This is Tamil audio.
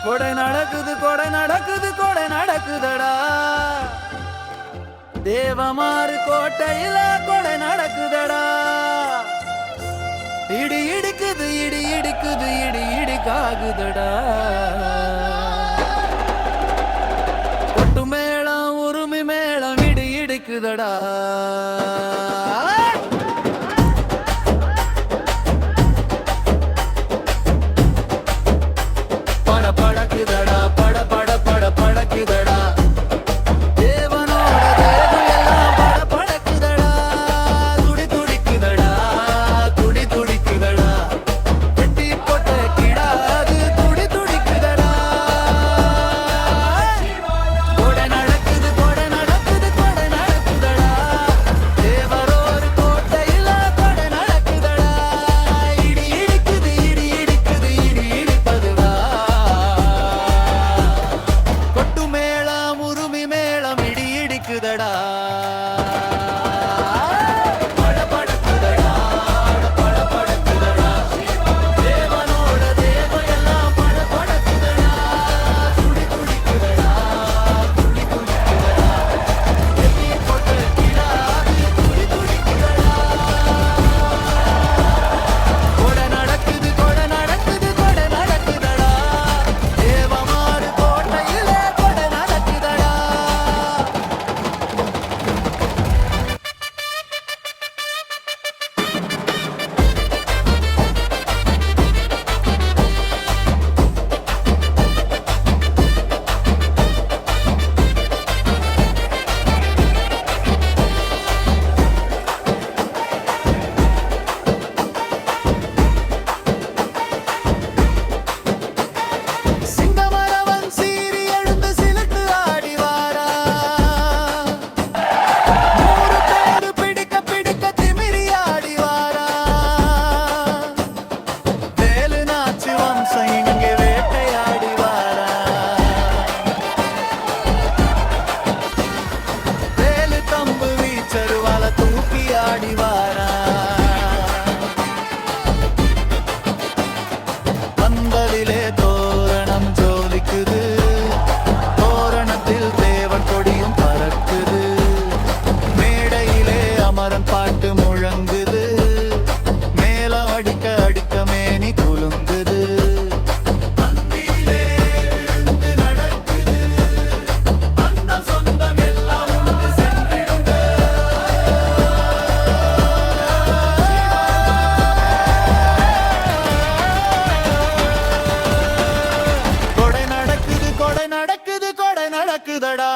கொடை நடக்குது கொடை நடக்குது கொடை நடக்குதடா. தேவமாறு கோட்டையில கொடை நடக்குதடா. இடி இடிக்குது இடி இடிக்குது இடி இடிக்காகுதடா. கொட்டு மேளம் உருமி மேளம் இடி இடிக்குதடா. படக்குதடா பட பட பட படக்குதடா. தேவனோட தேவம் எல்லாம் பட படக்குதடா. துடி துடிக்குதடா துடி துடிக்குதடா. வெட்டி போட்ட கிடாது துடி துடிக்குதடா. கொடை நடக்குது கொடை நடக்குது கொடை நடக்குதடா. தேவரோர் கோட்டையில கொடை நடக்குதடா. இடி இடிக்குது இடி இடிக்குது இடி இடிப்பதுடா. கொட்டு மேளம் உருமி மேளம் இடி இடிக்குதடா. படபடக்குதடா படபடக்குதடா. தேவனோட தேவம் எல்லாம் படபடக்குதடா. துடி துடிக்குதடா துடி துடிக்குதடா. வெட்டி போட்ட கிடாது துடி துடிக்குதடா. கொடை நடக்குது கொடை நடக்குது கொடை நடக்குதடா. தேவமாறு கோட்டையில கொடை நடக்குதடா. சிங்கமரவன் சீறி எழுந்து சிலுக்கு ஆடி வாரா. 100 பேரு பிடிக்க பிடிக்க திமிரி ஆடி வாரா. வேலு நாச்சு வம்சம் இங்கே வேட்டையாடி வாரா. வேலு தம்பு வீச்சருவால தூக்கி ஆடி வாரா. பந்தலிலே தோரணம் ஜோலிக்குது. தோரணத்தில் தேவன் கொடியும் பறக்குது. மேடையிலே அமரன் பாட்டு முழங்குது. மேலம் அடிக்க அடிக்க மேனி குலுங்குது. பந்தியிலே விருந்து நடக்குது. பந்தம் சொந்தம் எல்லாம் உண்டு சென்றிடுங்க. கொடை நடக்குது கொடை நடக்குது கொடை நடக்குதடா.